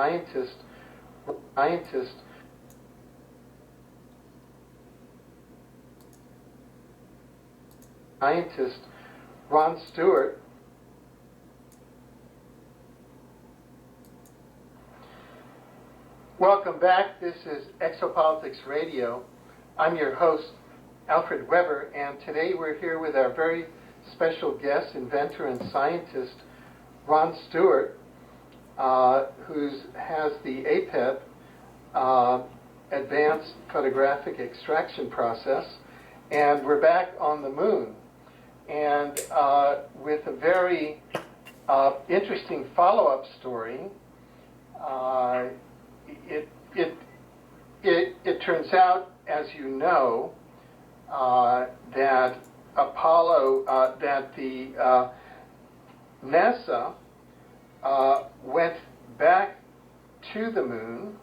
scientist Ron Stewart. Welcome back. This is Exopolitics Radio. I'm your host, Alfred Weber, and today we're here with our very special guest, inventor and scientist, Ron Stewart, who has the APEP Advanced Photographic Extraction Process, and we're back on the moon, and with a very interesting follow-up story. It turns out, as you know, that NASA went back to the moon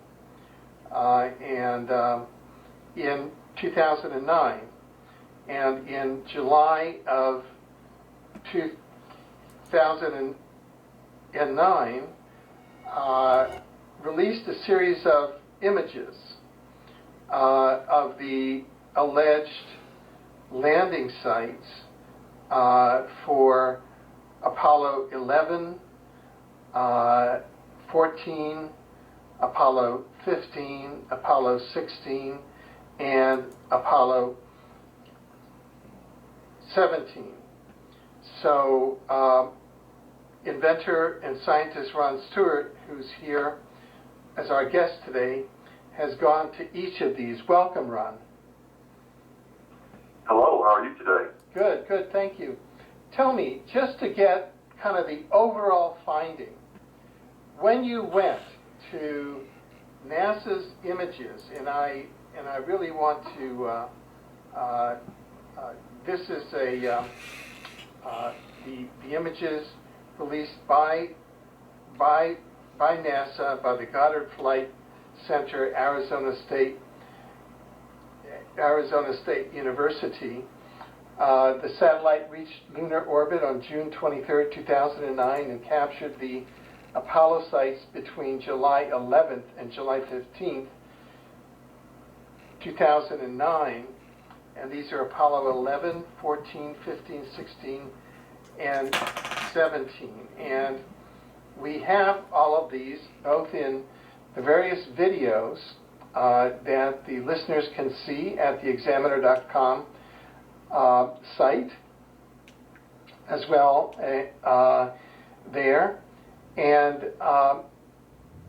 in 2009, and in July of 2009 released a series of images of the alleged landing sites for Apollo 11, 14, Apollo 15, Apollo 16, and Apollo 17. So inventor and scientist Ron Stewart, who's here as our guest today, has gone to each of these. Welcome, Ron. Hello, how are you today? Good, good, thank you. Tell me, just to get kind of the overall finding, when you went to NASA's images, and I really want to, this is the images released by NASA, by the Goddard Flight Center, Arizona State University. The satellite reached lunar orbit on June 23rd, 2009, and captured the Apollo sites between July 11th and July 15th, 2009. And these are Apollo 11, 14, 15, 16, and 17. And we have all of these both in the various videos that the listeners can see at the examiner.com site as well there. And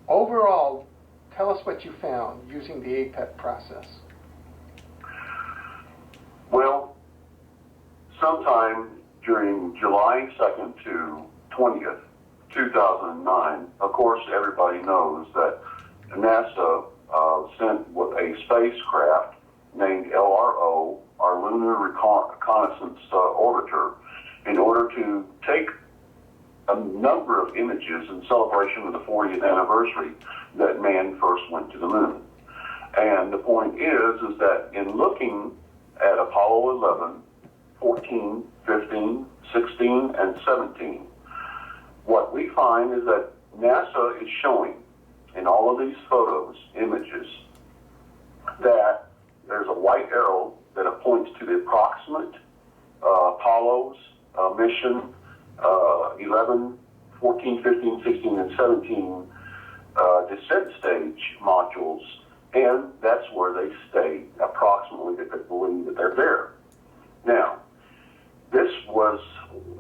overall, tell us what you found using the APEP process. Well, sometime during July 2nd to 20th, 2009, of course, everybody knows that NASA sent a spacecraft named LRO, our Lunar Reconnaissance Orbiter, in order to take a number of images in celebration of the 40th anniversary that man first went to the moon. And the point is that in looking at Apollo 11, 14, 15, 16, and 17, what we find is that NASA is showing in all of these photos, images, that there's a white arrow that points to the approximate Apollo's mission 11, 14, 15, 16, and 17 descent stage modules, and that's where they stay approximately. They could believe that they're there. Now, this was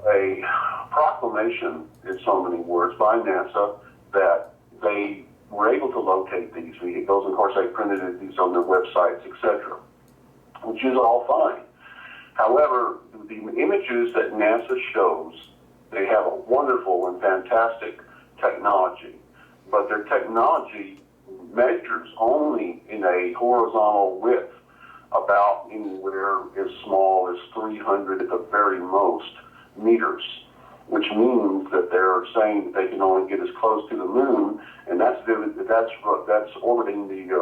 a proclamation, in so many words, by NASA that they were able to locate these vehicles. Of course, they printed these on their websites, etc., which is all fine. However, the images that NASA shows, they have a wonderful and fantastic technology, but their technology measures only in a horizontal width about anywhere as small as 300 at the very most meters, which means that they're saying that they can only get as close to the moon, and that's orbiting the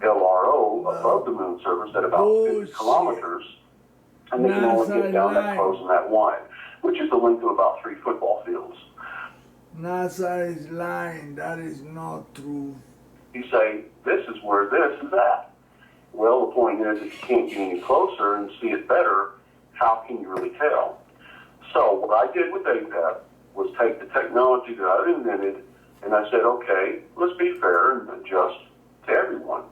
LRO above the moon surface at about 50 kilometers, and they can only get down that close and that wide, which is the length of about 3 football fields. NASA is lying. That is not true. You say, this is where this is at. Well, the point is, if you can't get any closer and see it better, how can you really tell? So what I did with APEP was take the technology that I've invented, and I said, okay, let's be fair and adjust to everyone.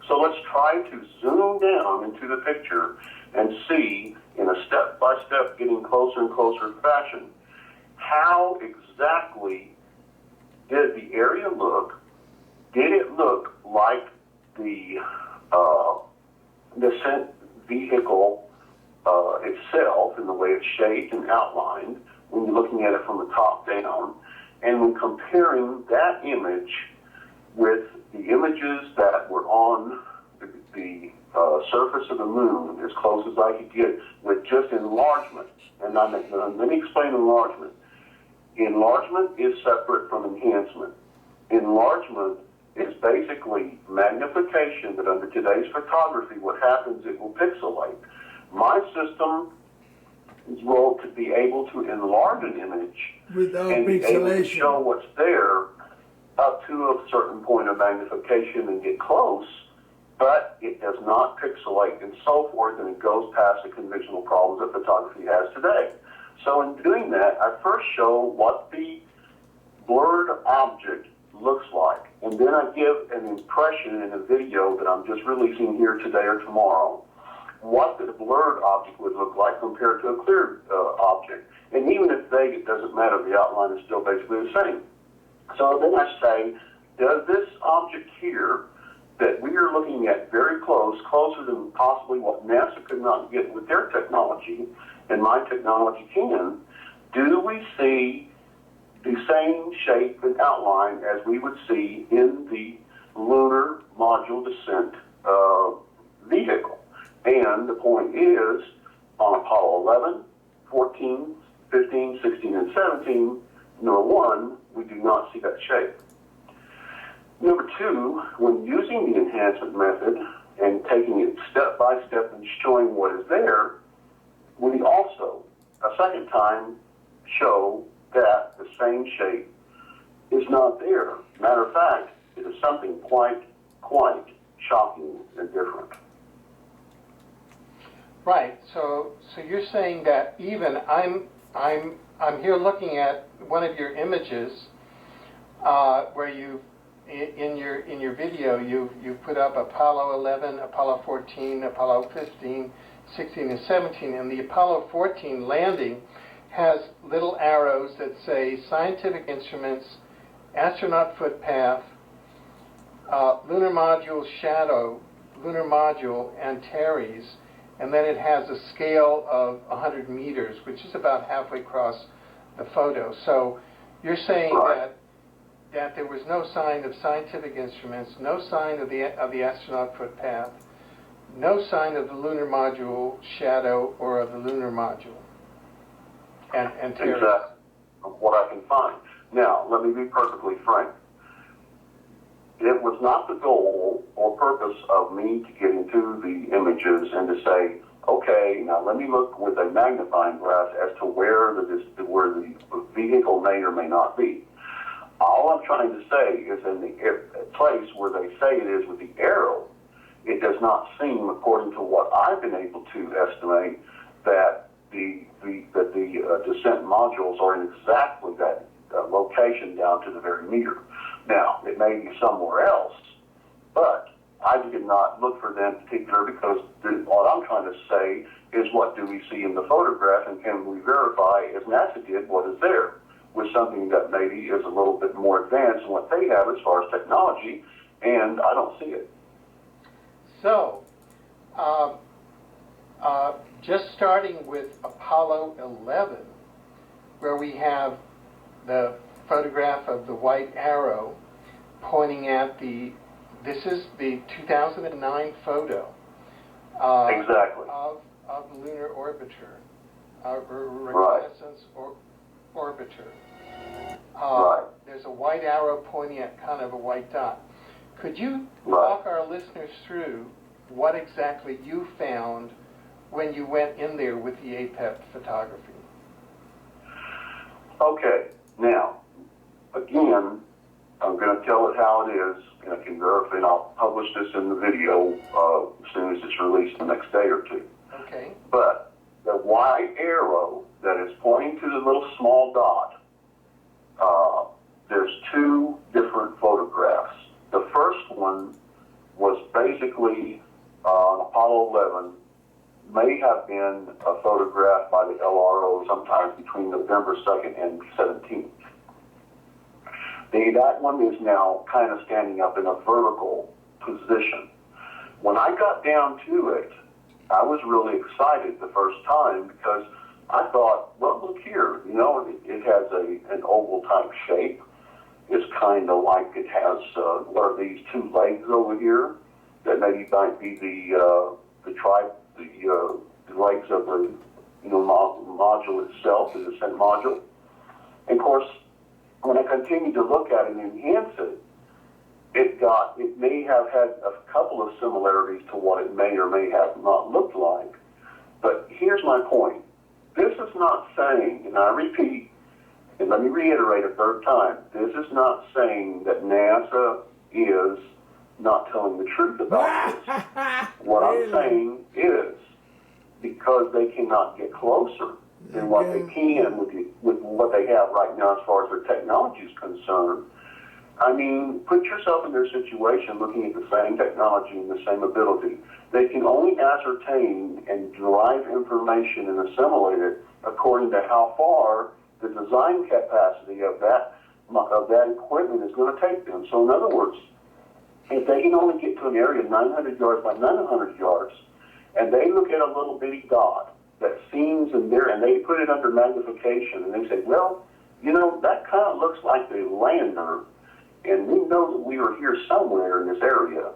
So let's try to zoom down into the picture and see, in a step-by-step, getting closer and closer fashion, how exactly did the area look? Did it look like the descent vehicle itself in the way it's shaped and outlined when you're looking at it from the top down? And when comparing that image with the images that were on the surface of the moon, as close as I could get with just enlargement. And let me explain enlargement. Enlargement is separate from enhancement. Enlargement is basically magnification, but under today's photography, what happens, it will pixelate. My system is rolled to be able to enlarge an image Without and be able to pixelation. show what's there up to a certain point of magnification and get close, but it does not pixelate and so forth, and it goes past the conventional problems that photography has today. So in doing that, I first show what the blurred object looks like, and then I give an impression in a video that I'm just releasing here today or tomorrow, what the blurred object would look like compared to a clear object. And even if vague, it doesn't matter, the outline is still basically the same. So then I say, does this object here that we are looking at very close, closer than possibly what NASA could not get with their technology, and my technology can, do we see the same shape and outline as we would see in the lunar module descent vehicle? And the point is, on Apollo 11, 14, 15, 16, and 17, number one, we do not see that shape. Number two, when using the enhancement method and taking it step by step and showing what is there, we also, a second time, show that the same shape is not there. Matter of fact, it is something quite shocking and different. Right. So you're saying that even I'm here looking at one of your images where you in your video you put up Apollo 11, Apollo 14, Apollo 15, 16, and 17, and the Apollo 14 landing has little arrows that say scientific instruments, astronaut footpath, lunar module shadow, lunar module Antares, and then it has a scale of 100 meters, which is about halfway across the photo. So you're saying right. that there was no sign of scientific instruments, no sign of the astronaut footpath, no sign of the lunar module shadow or of the lunar module. And Exactly what I can find. Now, let me be perfectly frank. It was not the goal or purpose of me to get into the images and to say, okay, now let me look with a magnifying glass as to where the vehicle may or may not be. All I'm trying to say is in the place where they say it is with the arrow, it does not seem, according to what I've been able to estimate, that the descent modules are in exactly that location down to the very meter. Now, it may be somewhere else, but I did not look for them particular because what I'm trying to say is what do we see in the photograph and can we verify, as NASA did, what is there, with something that maybe is a little bit more advanced than what they have as far as technology, and I don't see it. So, just starting with Apollo 11, where we have the photograph of the white arrow pointing at this is the 2009 photo Exactly. of the lunar orbiter, reconnaissance orbiter. Right. There's a white arrow pointing at kind of a white dot. Could you walk our listeners through what exactly you found when you went in there with the APEP photography? Okay, now, again, I'm going to tell it how it is, and I can verify, and I'll publish this in the video as soon as it's released the next day or two. Okay. But the white arrow that is pointing to the little small dot, there's two different photographs. The first one was basically on Apollo 11, may have been a photograph by the LRO sometime between November 2nd and 17th. That one is now kind of standing up in a vertical position. When I got down to it, I was really excited the first time because I thought, well, look here, you know, it has an oval type shape. It's kind of like it has, what are these two legs over here that maybe might be the legs of the module itself, the descent module. And of course, when I continued to look at it and enhance it, it may have had a couple of similarities to what it may or may have not looked like. But here's my point. This is not saying, and I repeat, and let me reiterate a third time, this is not saying that NASA is not telling the truth about this. What I'm saying is, because they cannot get closer than what they can with what they have right now as far as their technology is concerned, I mean, put yourself in their situation looking at the same technology and the same ability. They can only ascertain and derive information and assimilate it according to how far the design capacity of that equipment is going to take them. So in other words, if they can only get to an area 900 yards by 900 yards, and they look at a little bitty dot that seems in there, and they put it under magnification, and they say, well, you know, that kind of looks like the lander, and we know that we are here somewhere in this area,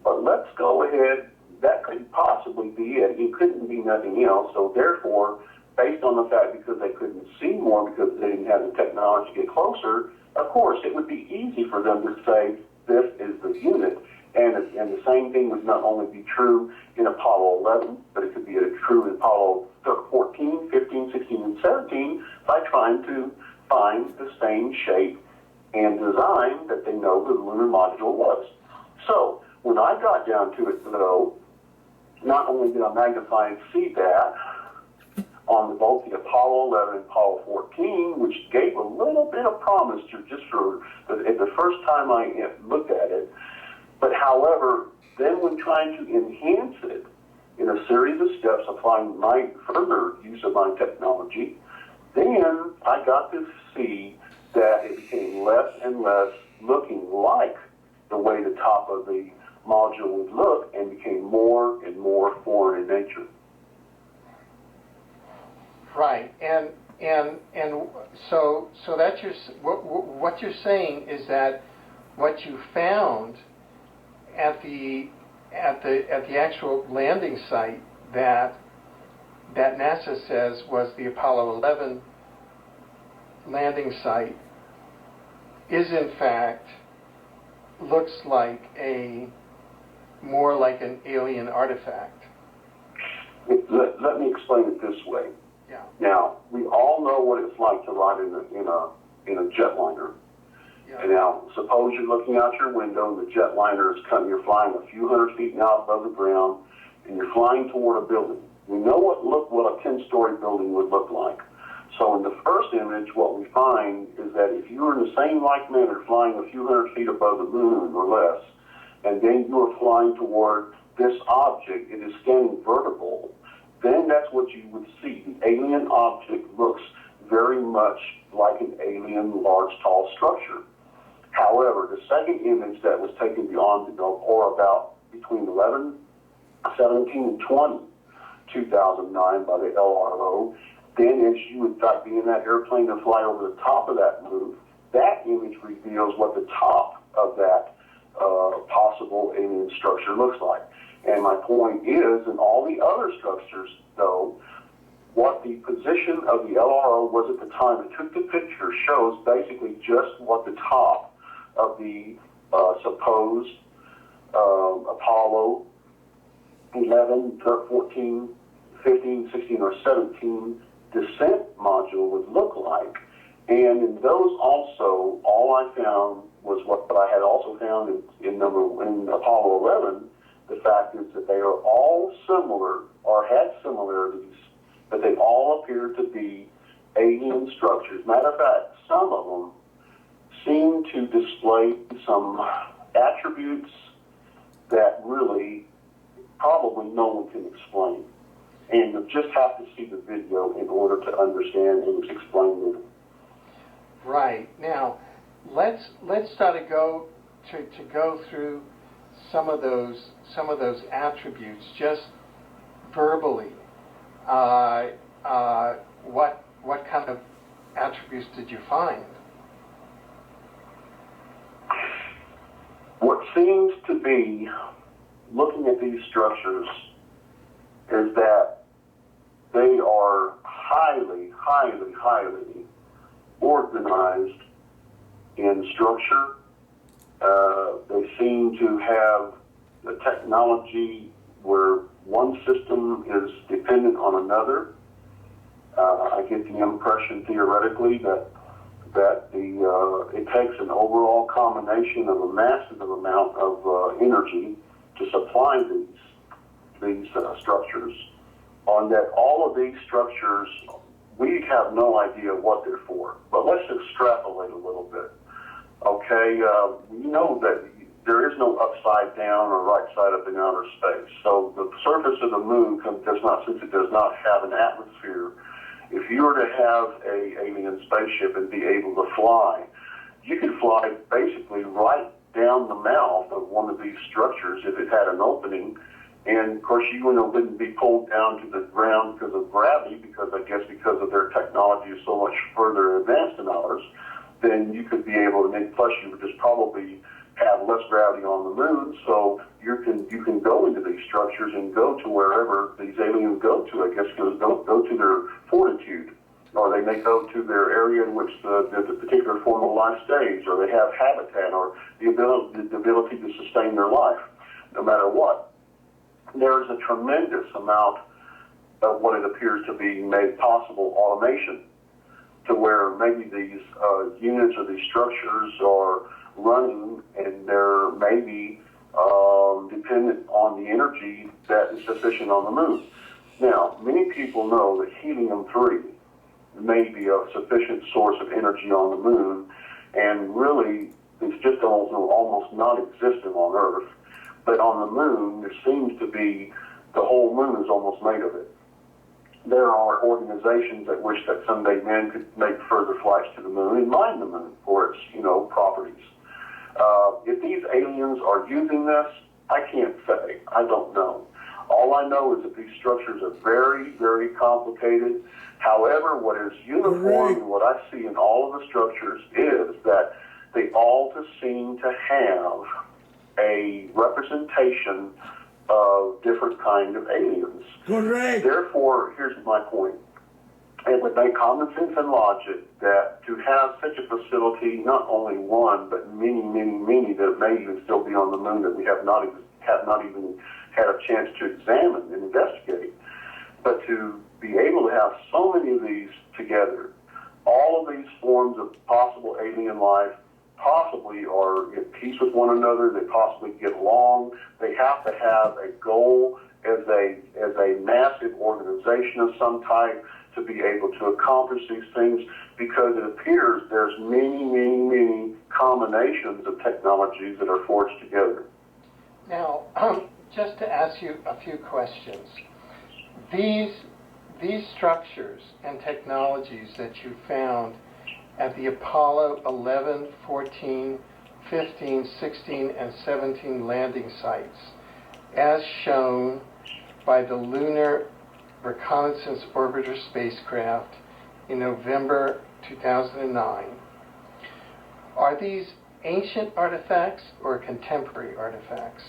but let's go ahead, that could possibly be it. It couldn't be nothing else. So therefore, based on the fact because they couldn't see more because they didn't have the technology to get closer, of course, it would be easy for them to say, this is the unit. And the same thing would not only be true in Apollo 11, but it could be true in Apollo 14, 15, 16, and 17 by trying to find the same shape and design that they know the lunar module was. So when I got down to it, though, not only did I magnify and see that on both the Apollo 11 and Apollo 14, which gave a little bit of promise to just for the first time I looked at it, but however, then when trying to enhance it in a series of steps, applying my further use of my technology, then I got to see that it became less and less looking like the way the top of the module would look and became more and more foreign in nature. Right, and so that's what you're saying is that what you found at the actual landing site that NASA says was the Apollo 11 landing site is in fact looks like more like an alien artifact. Let me explain it this way. Yeah. Now, we all know what it's like to ride in a jetliner. Yeah. And now, suppose you're looking out your window and the jetliner is coming, you're flying a few hundred feet now above the ground, and you're flying toward a building. We know what a 10-story building would look like. So in the first image, what we find is that if you were in the same like manner, flying a few hundred feet above the moon or less, and then you are flying toward this object, it is standing vertical, then that's what you would see. The alien object looks very much like an alien large, tall structure. However, the second image that was taken beyond, or about between 11, 17, and 20, 2009 by the LRO, then as you would be in that airplane and fly over the top of that move, that image reveals what the top of that possible alien structure looks like. And my point is, in all the other structures, though, what the position of the LRO was at the time it took the picture shows basically just what the top of the supposed Apollo 11, 14, 15, 16, or 17 descent module would look like. And in those also, all I found was what I had also found in Apollo 11. The fact is that they are all similar or had similarities, but they all appear to be alien structures. Matter of fact, some of them seem to display some attributes that really probably no one can explain. And you just have to see the video in order to understand and explain it. Right. Now, let's start to go through some of those attributes just verbally. What kind of attributes did you find? What seems to be, looking at these structures, is that they are highly, highly, highly organized in structure. They seem to have the technology where one system is dependent on another. I get the impression theoretically that it takes an overall combination of a massive amount of energy to supply these structures. On that, all of these structures, we have no idea what they're for. But let's extrapolate a little bit. Okay, we know that there is no upside down or right side up in outer space. So the surface of the moon since it does not have an atmosphere, if you were to have an alien spaceship and be able to fly, you could fly basically right down the mouth of one of these structures if it had an opening. And of course, you wouldn't be pulled down to the ground because of gravity, because of their technology is so much further advanced than ours. Then you could be able to plus you would just probably have less gravity on the moon, so you can go into these structures and go to wherever these aliens go to. I guess go to their fortitude, or they may go to their area in which the particular form of life stays, or they have habitat, or the ability to sustain their life, no matter what. There is a tremendous amount of what it appears to be made possible automation, to where maybe these units or these structures are running and they're maybe dependent on the energy that is sufficient on the moon. Now, many people know that helium-3 may be a sufficient source of energy on the moon, and really it's just almost non-existent on Earth. But on the moon, there seems to be, the whole moon is almost made of it. There are organizations that wish that someday man could make further flights to the moon and mine the moon for its, properties. If these aliens are using this, I can't say. I don't know. All I know is that these structures are very, very complicated. However, what is uniform and what I see in all of the structures is that they all just seem to have a representation of different kind of aliens. Correct. Therefore, here's my point. It would make common sense and logic that to have such a facility, not only one, but many, many, many that may even still be on the moon that we have not even had a chance to examine and investigate, but to be able to have so many of these together, all of these forms of possible alien life possibly are at peace with one another, they possibly get along, they have to have a goal as a massive organization of some type to be able to accomplish these things, because it appears there's many, many, many combinations of technologies that are forged together. Now, just to ask you a few questions. These structures and technologies that you found at the Apollo 11, 14, 15, 16, and 17 landing sites, as shown by the Lunar Reconnaissance Orbiter spacecraft in November 2009, are these ancient artifacts or contemporary artifacts?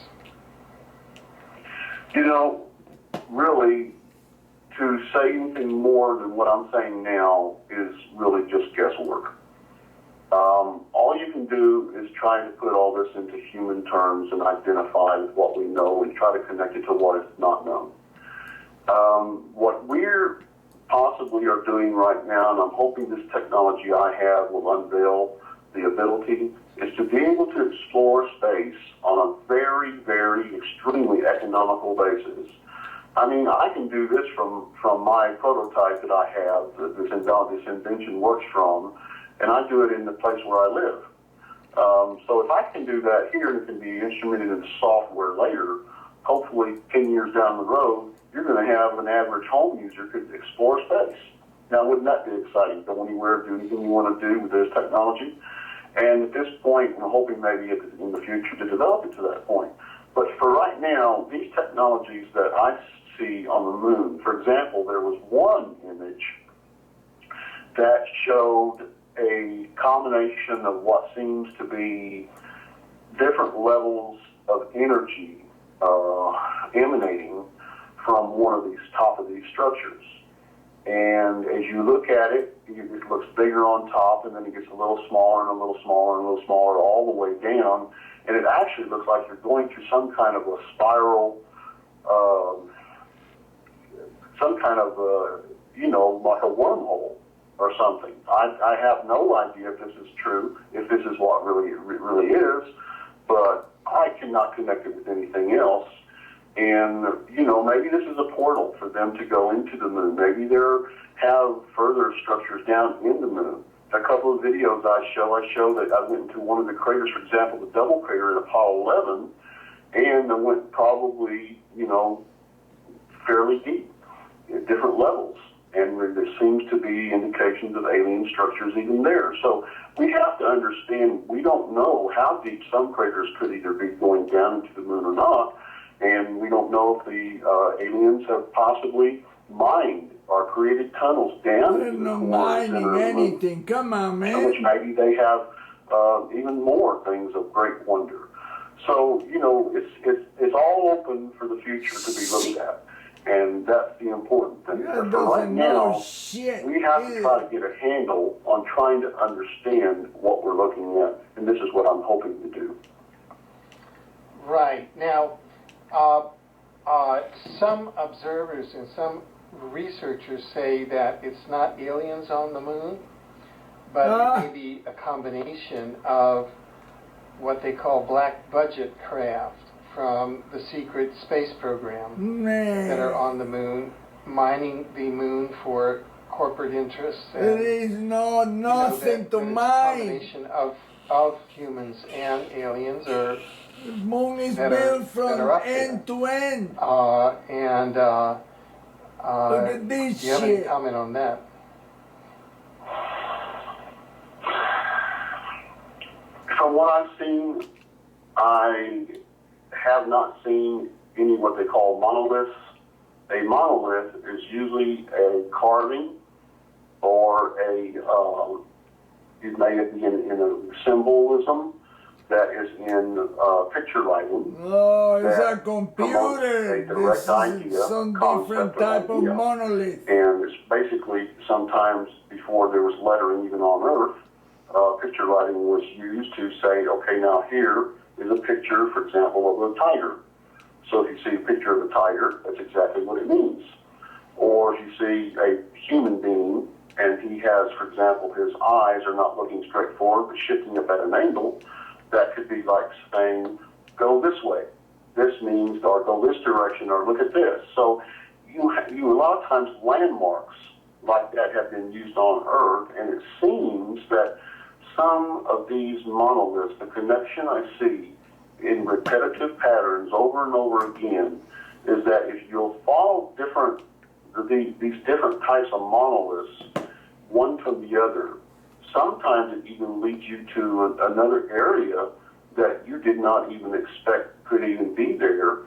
Really, to say anything more than what I'm saying now is really just guesswork. All you can do is try to put all this into human terms and identify what we know and try to connect it to what is not known. What we're possibly are doing right now, and I'm hoping this technology I have will unveil the ability, is to be able to explore space on a very, very extremely economical basis. I mean, I can do this from my prototype that I have, that this invention works from, and I do it in the place where I live. So if I can do that here and it can be instrumented in software later, hopefully 10 years down the road, you're going to have an average home user could explore space. Now, wouldn't that be exciting? Go anywhere, do anything you want to do with this technology? And at this point, I'm hoping maybe in the future to develop it to that point. But for right now, these technologies that I see on the moon, for example, there was one image that showed a combination of what seems to be different levels of energy emanating from one of these top of these structures. And as you look at it, it looks bigger on top, and then it gets a little smaller and a little smaller and a little smaller all the way down. And it actually looks like you're going through some kind of a spiral, some kind of, like a wormhole or something. I have no idea if this is true, if this is what really is, but I cannot connect it with anything else. And, maybe this is a portal for them to go into the moon. Maybe there have further structures down in the moon. A couple of videos I show that I went into one of the craters, for example, the double crater in Apollo 11, and I went probably, fairly deep at different levels. And there seems to be indications of alien structures even there. So we have to understand, we don't know how deep some craters could either be going down into the moon or not. And we don't know if the aliens have possibly mined or created tunnels down They're into the not core mining center of the moon, anything. Come on, in man. which maybe they have even more things of great wonder. So, it's all open for the future to be looked at. And that's the important thing. God But for right doesn't know now, shit. we have to try to get a handle on trying to understand what we're looking at. And this is what I'm hoping to do. Right. Now, some observers and some researchers say that it's not aliens on the moon, but it may be a combination of what they call black budget craft from the secret space program that are on the moon, mining the moon for corporate interests. And, There is nothing to that it's a mine. combination of humans and aliens, or The moon is that built are from up there. end to end. Look at this do you have any shit. comment on that? From what I've seen, I have not seen any what they call monoliths. A monolith is usually a carving or it may be in a symbolism that is in picture writing. Oh, it's a that computer. a direct This idea, is some concept, different or type of idea. monolith. And it's basically sometimes before there was lettering even on Earth, picture writing was used to say, okay, now here is a picture, for example, of a tiger. So if you see a picture of a tiger, that's exactly what it means. Or if you see a human being and he has, for example, his eyes are not looking straight forward but shifting up at an angle, that could be like saying, go this way. This means, or go this direction, or look at this. So you a lot of times landmarks like that have been used on Earth, and it seems that some of these monoliths, the connection I see in repetitive patterns over and over again, is that if you'll follow these different types of monoliths, one from the other, sometimes it even leads you to another area that you did not even expect could even be there.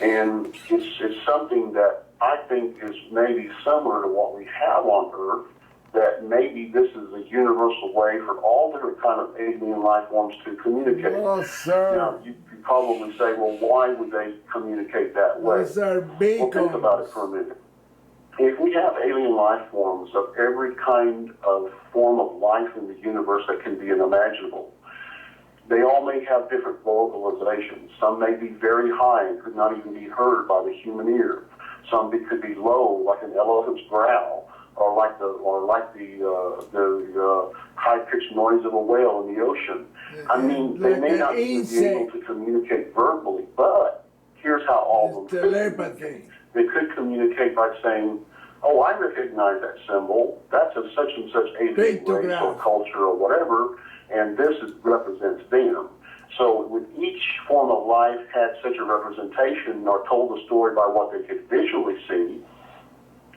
And it's something that I think is maybe similar to what we have on Earth, that maybe this is a universal way for all different kind of alien life forms to communicate. Oh, sir. Now, you could probably say, well, why would they communicate that way? Those are Well, beacons. think about it for a minute. If we have alien life forms of every kind of form of life in the universe that can be unimaginable, they all may have different vocalizations. Some may be very high and could not even be heard by the human ear. Some could be low, like an elephant's growl. or like the high-pitched noise of a whale in the ocean. I mean, they may not even be able to communicate verbally, but here's how all of them telepathy. They could communicate by saying, oh, I recognize that symbol. That's of such and such alien race or culture or whatever, and this represents them. So with each form of life had such a representation or told a story by what they could visually see,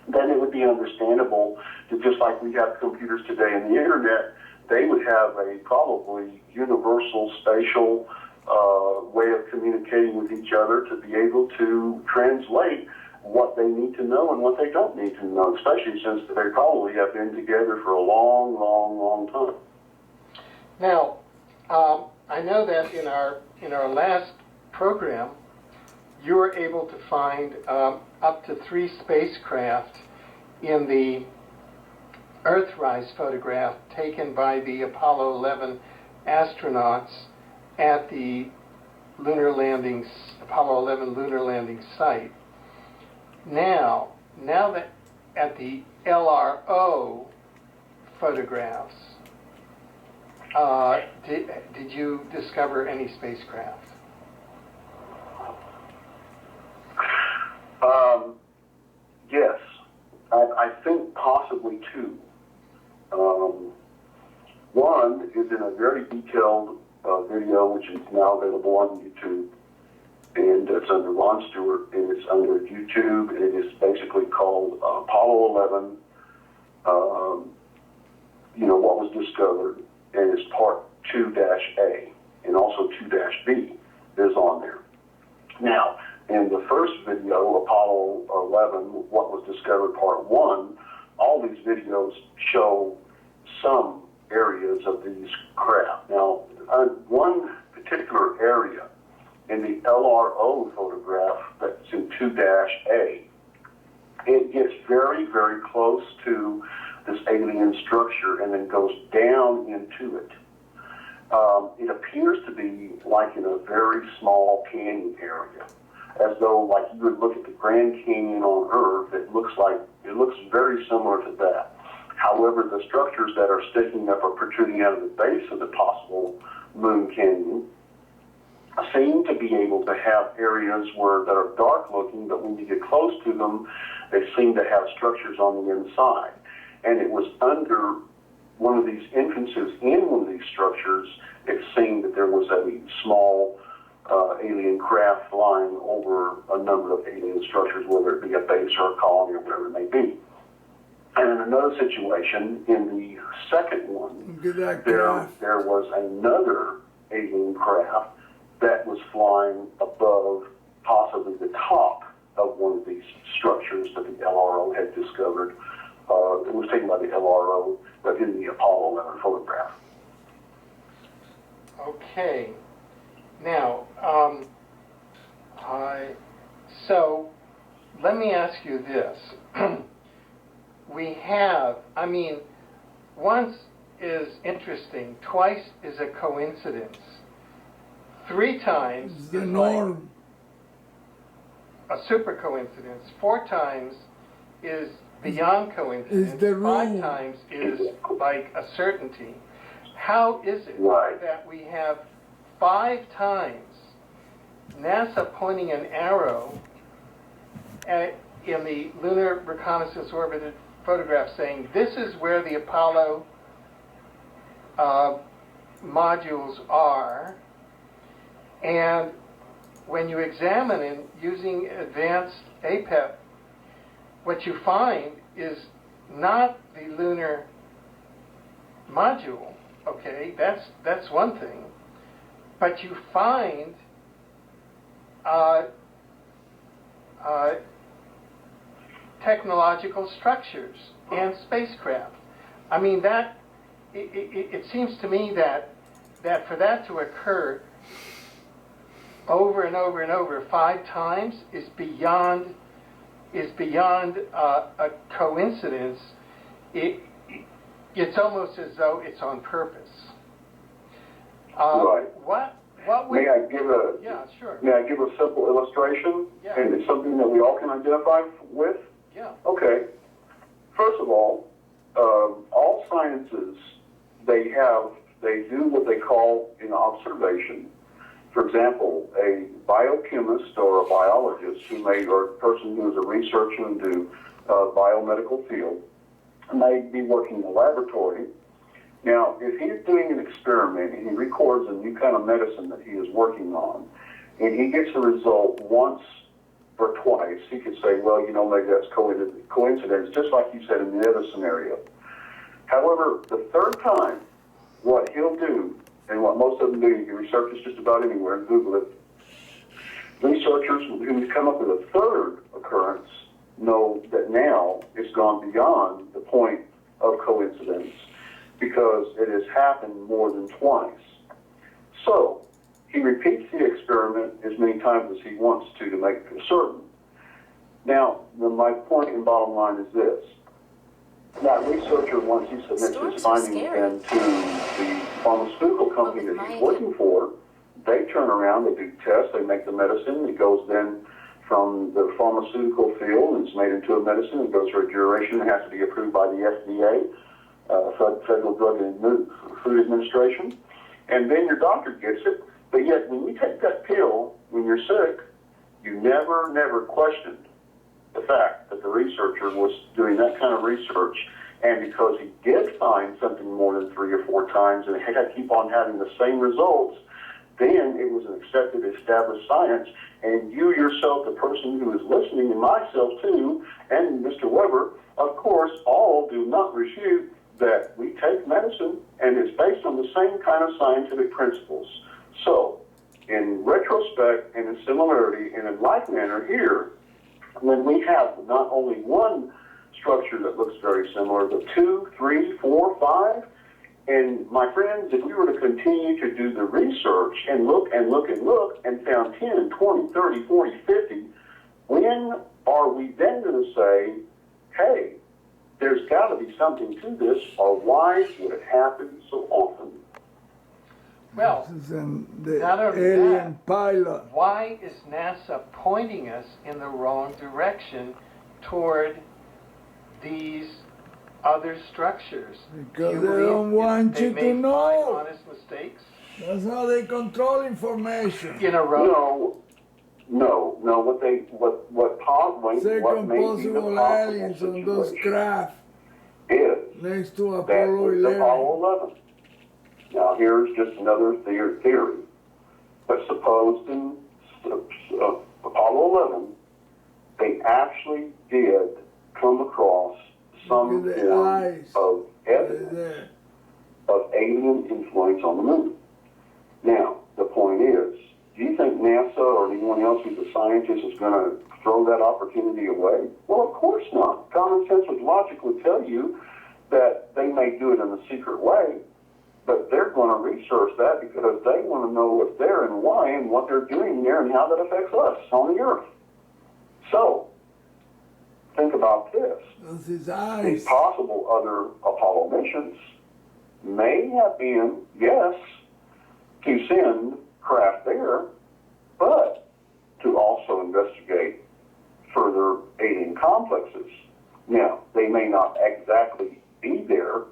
then it would be understandable that just like we have computers today and the internet, they would have a probably universal spatial way of communicating with each other to be able to translate what they need to know and what they don't need to know, especially since they probably have been together for a long, long, long time. Now, I know that in our last program, you were able to find up to 3 spacecraft in the Earthrise photograph taken by the Apollo 11 astronauts at the Apollo 11 lunar landing site. Now that at the LRO photographs, did you discover any spacecraft? Yes, I think possibly 2. One is in a very detailed video, which is now available on YouTube, and it's under Ron Stewart, and it's under YouTube, and it is basically called Apollo 11, what was discovered, and it's part 2-A, and also 2-B is on there. Now, in the first video, Apollo 11, what was discovered part 1, all these videos show some areas of these craft. Now, one particular area in the LRO photograph that's in 2-A, it gets very, very close to this alien structure and then goes down into it. It appears to be like in a very small canyon area, as though like you would look at the Grand Canyon on Earth. It looks very similar to that. However, the structures that are sticking up or protruding out of the base of the possible moon canyon seem to be able to have areas that are dark looking, but when you get close to them, they seem to have structures on the inside. And it was under one of these entrances in one of these structures, it seemed that there was a small alien craft flying over a number of alien structures, whether it be a base or a colony or whatever it may be. And in another situation, in the second one, there was another alien craft that was flying above possibly the top of one of these structures that the LRO had discovered. It was taken by the LRO, but in the Apollo 11 photograph. Okay. Now, so let me ask you this. Once is interesting, twice is a coincidence. 3 times It's the is norm. like a super coincidence. 4 times is beyond coincidence. It's the rule. 5 times is like a certainty. How is it that we have 5 times NASA pointing an arrow in the Lunar Reconnaissance Orbit photograph saying this is where the Apollo modules are, and when you examine it using advanced APEP, what you find is not the lunar module, okay, that's one thing, but you find technological structures and spacecraft. I mean, it seems to me that for that to occur over and over and over 5 times is beyond a coincidence. It's almost as though it's on purpose. Right. May I give a May I give a simple illustration? Yeah. And it's something that we all can identify with? Yeah. Okay. first of all sciences, they do what they call an observation. For example, a biochemist or a biologist or a person who is a researcher in the biomedical field may be working in a laboratory. Now, if he's doing an experiment and he records a new kind of medicine that he is working on, and he gets a result once or twice, he could say, well, maybe that's coincidence, just like you said in the other scenario. However, the third time, what he'll do, and what most of them do, you can research this just about anywhere and Google it, researchers who come up with a third occurrence know that now it's gone beyond the point of coincidence because it has happened more than twice. So, he repeats the experiment as many times as he wants to make it certain. Now, my point and bottom line is this. That researcher, once he submits his findings then to the pharmaceutical company that he's working for, they turn around, they do tests, they make the medicine, it goes then from the pharmaceutical field, and it's made into a medicine, it goes through a duration, it has to be approved by the FDA, Federal Drug and Food Administration, and then your doctor gets it. But yet, when you take that pill when you're sick, you never questioned the fact that the researcher was doing that kind of research, and because he did find something more than 3 or 4 times and had to keep on having the same results, then it was an accepted, established science, and you yourself, the person who is listening, and myself too, and Mr. Weber, of course, all do not refute that we take medicine, and it's based on the same kind of scientific principles. So, in retrospect and in similarity and in like manner here, when we have not only one structure that looks very similar, but 2, 3, 4, 5, and my friends, if we were to continue to do the research and look and look and look and found 10, 20, 30, 40, 50, when are we then going to say, hey, there's got to be something to this, or why would it happen so often? Well, the not only alien that, pilot. why is NASA pointing us in the wrong direction toward these other structures? Because Do you they believe don't want they you to make know. honest mistakes That's how they control information. in a row? No. What may be the Second possible possible aliens on those situation craft is next to that Apollo with 11. Apollo 11. Now, here's just another theory. But suppose in Apollo 11, they actually did come across some Look at the form eyes. of evidence There. of alien influence on the moon. Now, the point is, do you think NASA or anyone else who's a scientist is going to throw that opportunity away? Well, of course not. Common sense with logic would tell you that they may do it in a secret way, but they're going to research that because they want to know what's there and why and what they're doing there and how that affects us on the Earth. So, think about this. That's his These eyes. possible other Apollo missions may have been, yes, to send craft there, but to also investigate further alien complexes. Now, they may not exactly be there,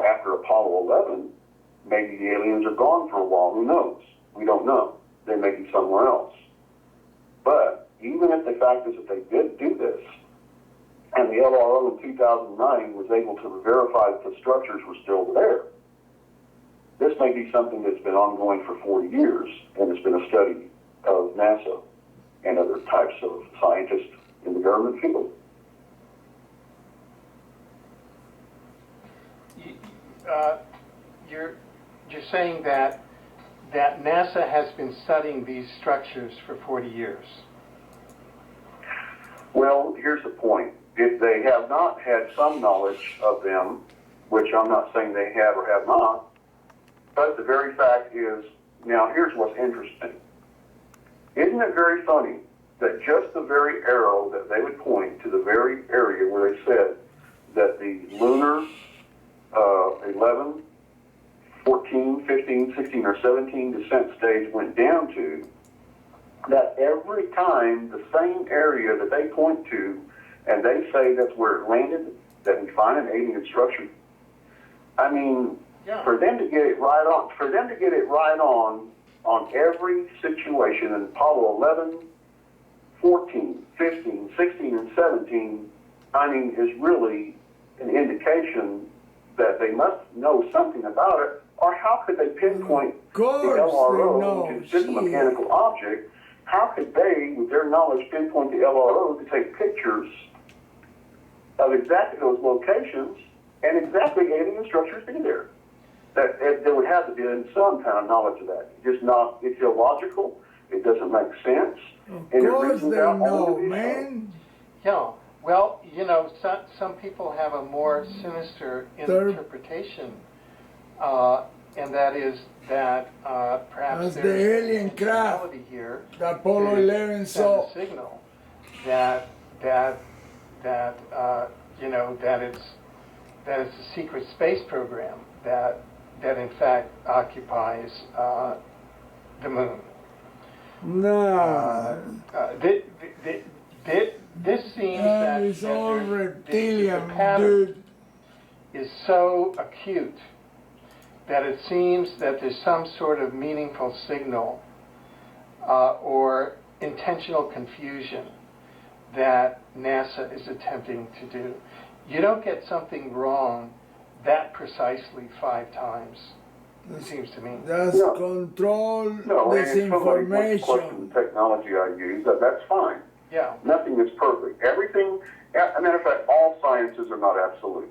after Apollo 11. Maybe the aliens are gone for a while, who knows? We don't know. They may be somewhere else. But even if the fact is that they did do this, and the LRO in 2009 was able to verify that the structures were still there, this may be something that's been ongoing for 40 years, and it's been a study of NASA and other types of scientists in the government field. You're saying that NASA has been studying these structures for 40 years. Well, here's the point. If they have not had some knowledge of them, which I'm not saying they have or have not, but the very fact is, now here's what's interesting. Isn't it very funny that just the very arrow that they would point to the very area where they said that the lunar 11, 14, 15, 16, or 17 descent stage went down to, that every time the same area that they point to and they say that's where it landed, that we find an alien structure. I mean, Yeah. for them to get it right on every situation in Apollo 11, 14, 15, 16, and 17, I mean, is really an indication that they must know something about it, or how could they pinpoint the LRO, which is just a mechanical object? How could they, with their knowledge, pinpoint the LRO to take pictures of exactly those locations and exactly alien structures being there? There would have to be some kind of knowledge of that. It's illogical. It doesn't make sense. Of and course they know, man. man. Yeah. Well, you know, some people have a more sinister interpretation, and that is that perhaps As the there's alien craft, intentionality here the Apollo to 11 send saw. a signal that you know, that it's a secret space program that in fact occupies the moon. No. This seems That that is all the reptilian, pattern dude. is so acute that it seems that there's some sort of meaningful signal or intentional confusion that NASA is attempting to do. You don't get something wrong that precisely 5 times, it seems to me. That's No. control No, and if somebody wants to question disinformation. the technology I use, that's fine. Yeah. Nothing is perfect. Everything, as a matter of fact, all sciences are not absolute.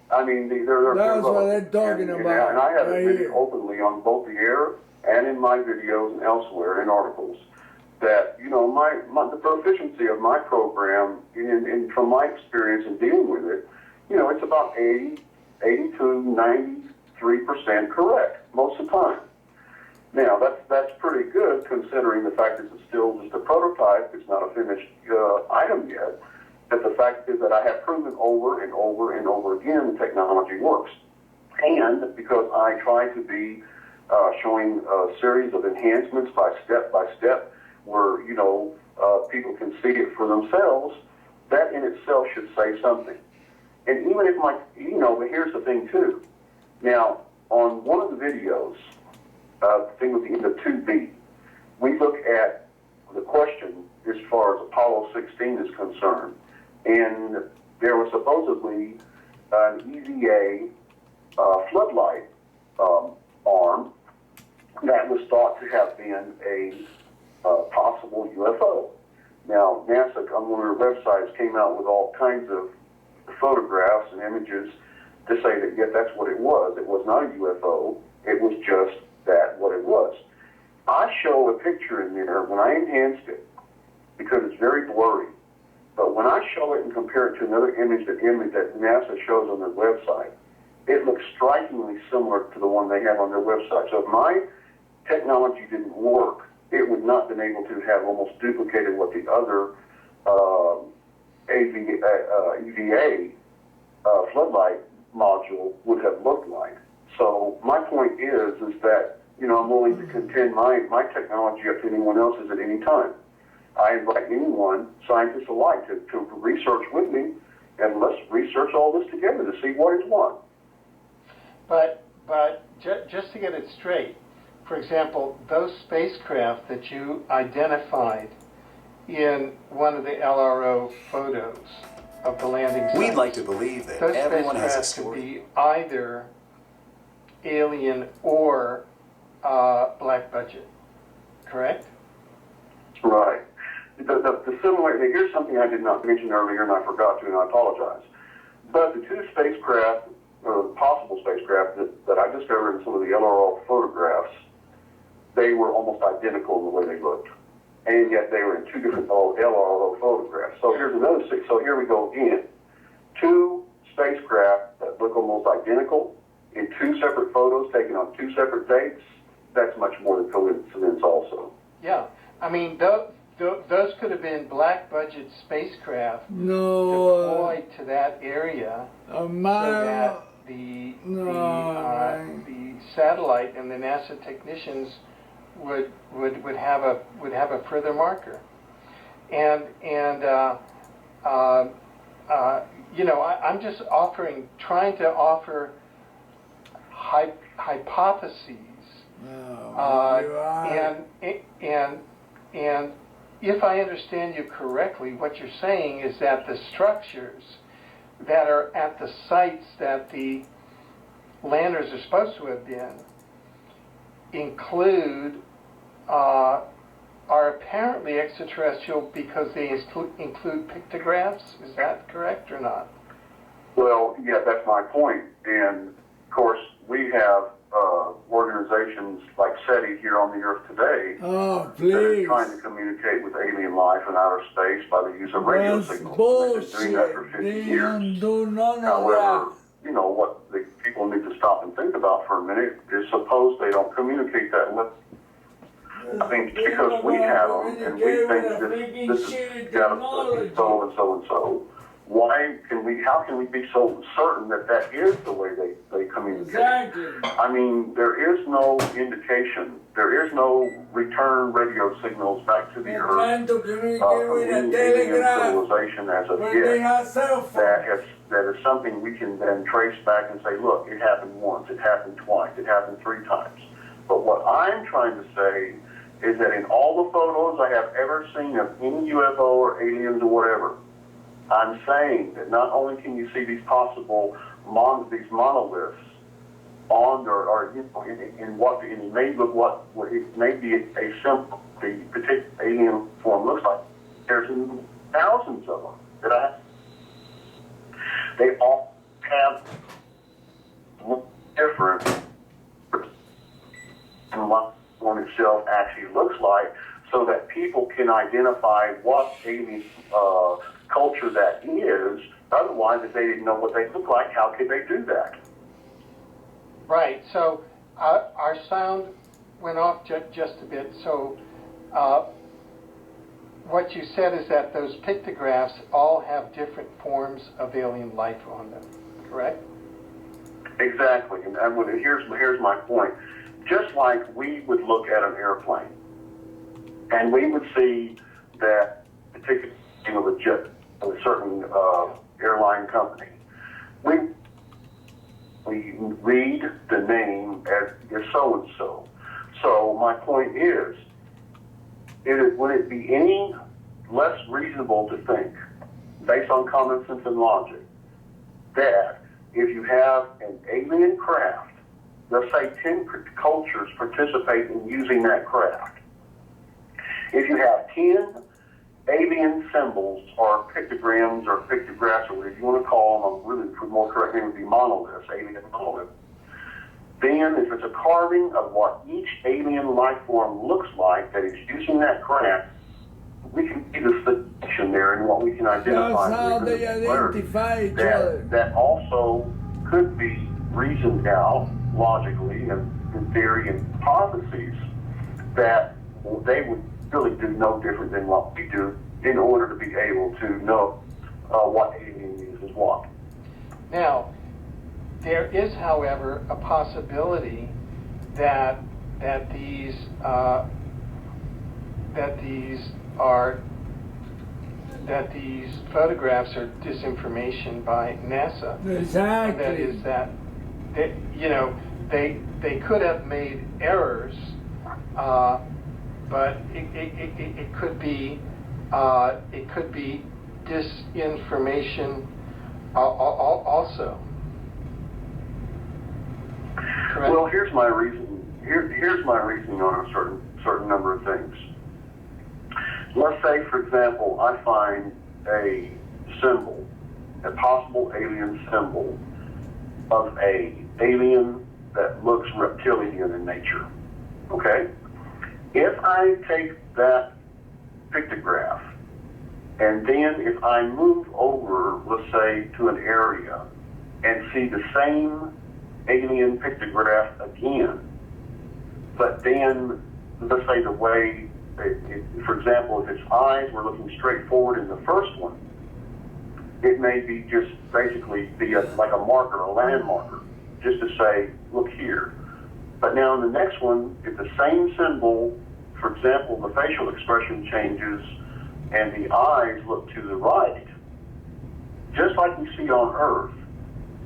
I mean, they're That's what relative. they're talking And about I have right admitted here. openly on both the air and in my videos and elsewhere in articles that, you know, the proficiency of my program, from my experience in dealing with it, you know, it's about 80 to 93% correct most of the time. Now, that's pretty good considering the fact that it's still just a prototype. It's not a finished item yet. But the fact is that I have proven over and over and over again the technology works. And because I try to be showing a series of enhancements by step, where, you know, people can see it for themselves, that in itself should say something. And even if but here's the thing too. Now, on one of the videos, the thing with the end of 2B, we look at the question as far as Apollo 16 is concerned. And there was supposedly an EVA floodlight arm that was thought to have been a possible UFO. Now, NASA, on one of their websites, came out with all kinds of photographs and images to say that, yes, that's what it was. It was not a UFO. It was just what it was. I show a picture in there when I enhanced it because it's very blurry. But when I show it and compare it to another image that NASA shows on their website, it looks strikingly similar to the one they have on their website. So if my technology didn't work, it would not have been able to have almost duplicated what the other EVA floodlight module would have looked like. So my point is that, you know, I'm willing to contend my technology up to anyone else's at any time. I invite anyone, scientists alike, to research with me, and let's research all this together to see what is what. But just to get it straight, for example, those spacecraft that you identified in one of the LRO photos of the landing site. We'd like to believe that Those everyone has a spacecraft could story. be either alien or black budget, correct? Right. The similarity, here's something I did not mention earlier and I forgot to, and I apologize. But the two spacecraft, or possible spacecraft that I discovered in some of the LRO photographs, they were almost identical in the way they looked. And yet they were in 2 different LRO photographs. So here's another 6. So here we go again. 2 spacecraft that look almost identical in 2 separate photos taken on 2 separate dates. That's much more than coincidence also. Yeah. I mean, those could have been black budget spacecraft deployed to that area so that the satellite and the NASA technicians would have a further marker, and I'm just trying to offer hypotheses. And if I understand you correctly, what you're saying is that the structures that are at the sites that the landers are supposed to have been are apparently extraterrestrial because they include pictographs. Is that correct or not? Well, yeah, that's my point. And of course, we have organizations like SETI here on the Earth today that are trying to communicate with alien life in outer space by the use of radio signals. They've been doing that for 50 years. However, what the people need to stop and think about for a minute is suppose they don't communicate that with. I think because we have them and we think this has got to be so and so and so. How can we be so certain that that is the way they communicate? Exactly. I mean, there is no indication, there is no return radio signals back to the Earth from any alien civilization as of yet. That is something we can then trace back and say, look, it happened once, it happened twice, it happened 3 times. But what I'm trying to say is that in all the photos I have ever seen of any UFO or aliens or whatever, I'm saying that not only can you see these possible these monoliths on in what it may look what it may be a simple the particular alien form looks like. There's thousands of them that they all have different and what one itself actually looks like, so that people can identify what alien culture that is. Otherwise, if they didn't know what they look like, how could they do that? Right. So our sound went off just a bit. So what you said is that those pictographs all have different forms of alien life on them, correct? Exactly. And here's my point. Just like we would look at an airplane, and we would see that particular of a jet of a certain airline company, we read the name as so and so. So my point is, would it be any less reasonable to think, based on common sense and logic, that if you have an alien craft, let's say 10 cultures participate in using that craft, if you have 10 alien symbols or pictograms or pictographs or whatever you want to call them, really the more correct name would be monoliths, alien monolith, then if it's a carving of what each alien life form looks like that is using that craft, we can see the distinction there and what we can identify. That's how they identify each other. That also could be reasoned out logically and in theory and hypotheses that they would really do no different than what we do in order to be able to know what alien is what. Now, there is, however, a possibility that these photographs are disinformation by NASA. Exactly. And that is that they could have made errors, but it could be disinformation also. Correct? Well, here's my reason. Here's my reasoning on a certain number of things. Let's say, for example, I find a symbol, a possible alien symbol of a alien that looks reptilian in nature. Okay? If I take that pictograph and then if I move over, let's say, to an area and see the same alien pictograph again, but then let's say the way, for example, if its eyes were looking straight forward in the first one, it may be just basically be like a marker, a land marker, just to say, look here. But now in the next one, if the same symbol, for example, the facial expression changes and the eyes look to the right, just like we see on Earth,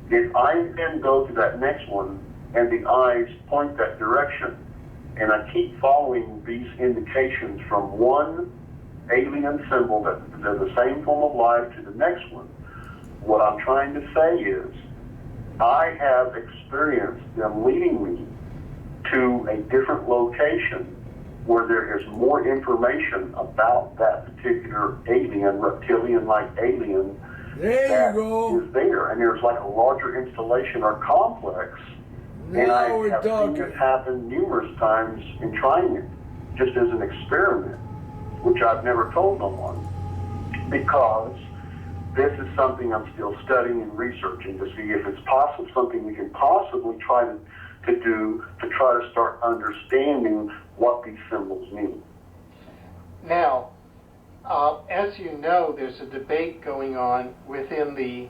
if I then go to that next one and the eyes point that direction, and I keep following these indications from one alien symbol that they're the same form of life to the next one, what I'm trying to say is I have experienced them leading me to a different location where there is more information about that particular alien, reptilian-like alien There that you go. is there. And there's like a larger installation or complex. And I Now we're have seen this talking. happen numerous times in trying it, just as an experiment, which I've never told no one, because this is something I'm still studying and researching to see if it's possible, something we can possibly try to do to try to start understanding what these symbols mean. Now, as you know, there's a debate going on within the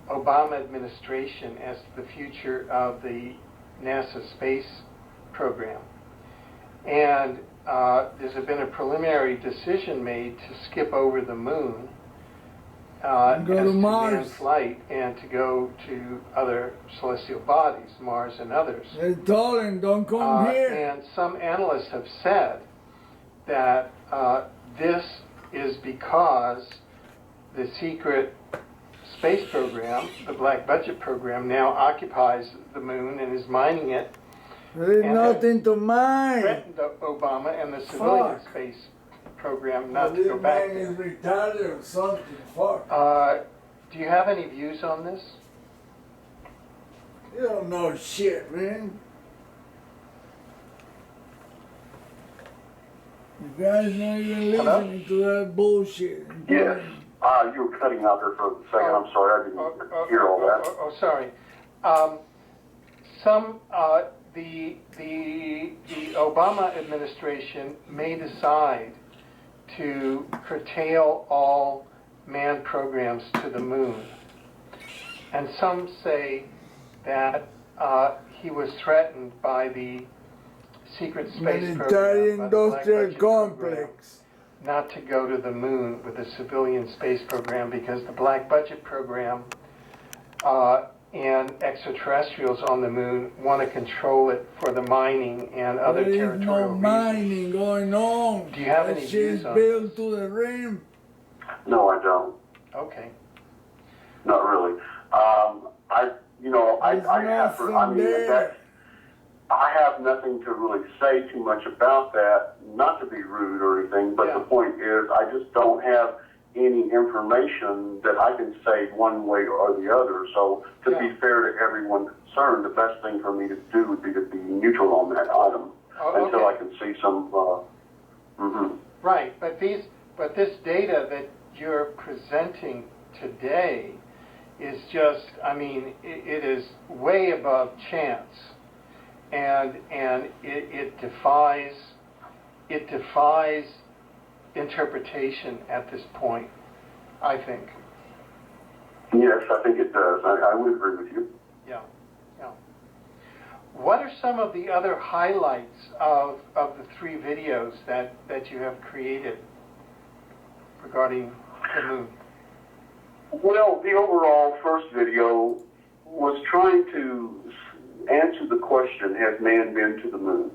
Obama administration as to the future of the NASA space program. And there's been a preliminary decision made to skip over the moon And go as to to Mars. manned flight and to go to other celestial bodies, Mars and others. They told him, don't come here. And some analysts have said that this is because the secret space program, the black budget program, now occupies the moon and is mining it, There is and nothing to mine. threatened Obama and the civilian Fuck. space program not to This go back man is there. retarded or something. Fuck. Do you have any views on this? You don't know shit, man. You guys not even Hello? listening to that bullshit. Yes. You were cutting out there for a second. I'm sorry, I didn't hear all that. Sorry. The Obama administration may decide to curtail all manned programs to the moon. And some say that he was threatened by the secret space Military program, by the Black industrial Budget program, complex. not to go to the moon with the civilian space program because the Black Budget program and extraterrestrials on the moon want to control it for the mining and other There is territorial no reasons. mining going on. Do you have That any shit views is on built this? to the rim. No, I don't. Okay. Not really. I have nothing to really say too much about that, not to be rude or anything, but Yeah. the point is I just don't have any information that I can say one way or the other. So to be Yeah. fair to everyone concerned, the best thing for me to do would be to be neutral on that item until Okay. I can see some, Right, but this data that you're presenting today is just, I mean, it is way above chance, and it defies interpretation at this point, I think. Yes, I think it does. I would agree with you. Yeah. What are some of the other highlights of the 3 videos that you have created regarding the moon? Well, the overall first video was trying to answer the question, has man been to the moon?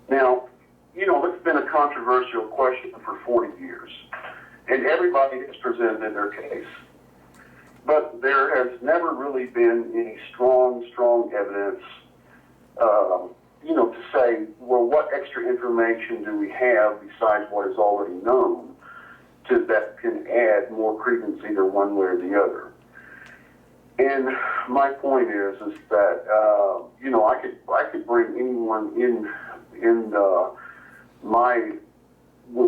Now, it's been a controversial question for 40 years, and everybody has presented their case. But there has never really been any strong evidence, to say, well, what extra information do we have besides what is already known that can add more credence either one way or the other. And my point is that I could bring anyone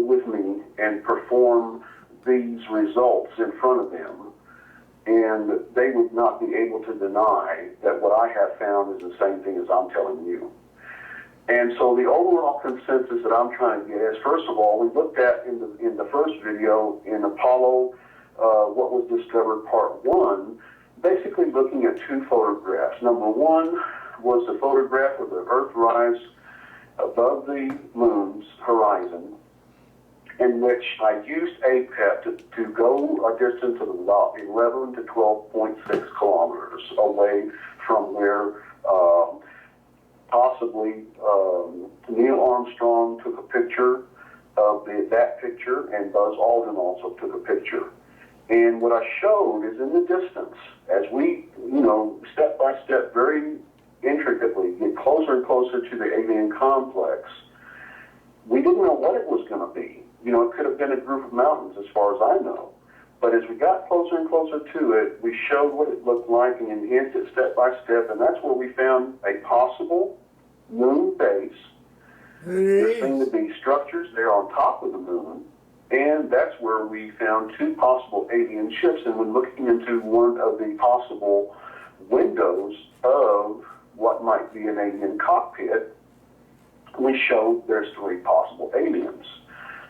with me and perform these results in front of them, and they would not be able to deny that what I have found is the same thing as I'm telling you. And so the overall consensus that I'm trying to get is, first of all, we looked at in the first video in Apollo, what was discovered part 1, basically looking at 2 photographs. Number 1 was the photograph of the Earth rise above the moon's horizon, in which I used APEP to go a distance of about 11 to 12.6 kilometers away from where possibly Neil Armstrong took a picture of that picture, and Buzz Aldrin also took a picture. And what I showed is in the distance, as we, step by step, very intricately get closer and closer to the alien complex, we didn't know what it was going to be. It could have been a group of mountains as far as I know. But as we got closer and closer to it, we showed what it looked like and enhanced it step by step, and that's where we found a possible moon base. There seemed to be structures there on top of the moon, and that's where we found two possible alien ships. And when looking into one of the possible windows of what might be an alien cockpit, we showed there's three possible aliens.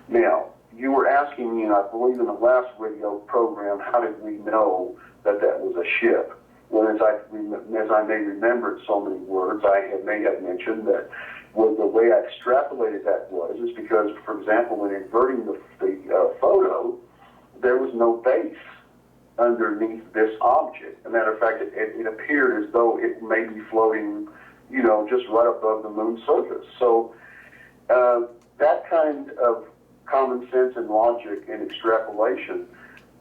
Now, you were asking me, and I believe in the last radio program, how did we know that that was a ship? Well, as I may remember in so many words, may have mentioned that the way I extrapolated that is because, for example, when inverting the photo, there was no base underneath this object. As a matter of fact, it appeared as though it may be floating, just right above the moon's surface. So that kind of common sense and logic and extrapolation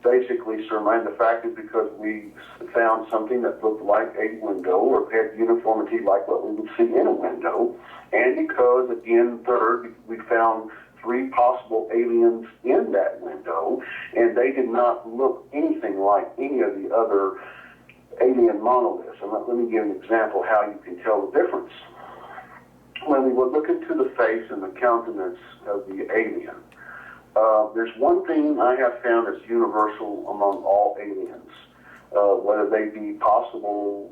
basically surmised the fact is because we found something that looked like a window or had uniformity like what we would see in a window, and because, again, third, we found three possible aliens in that window, and they did not look anything like any of the other alien monoliths. And let me give an example how you can tell the difference. When we would look into the face and the countenance of the alien, there's one thing I have found that's universal among all aliens, whether they be possible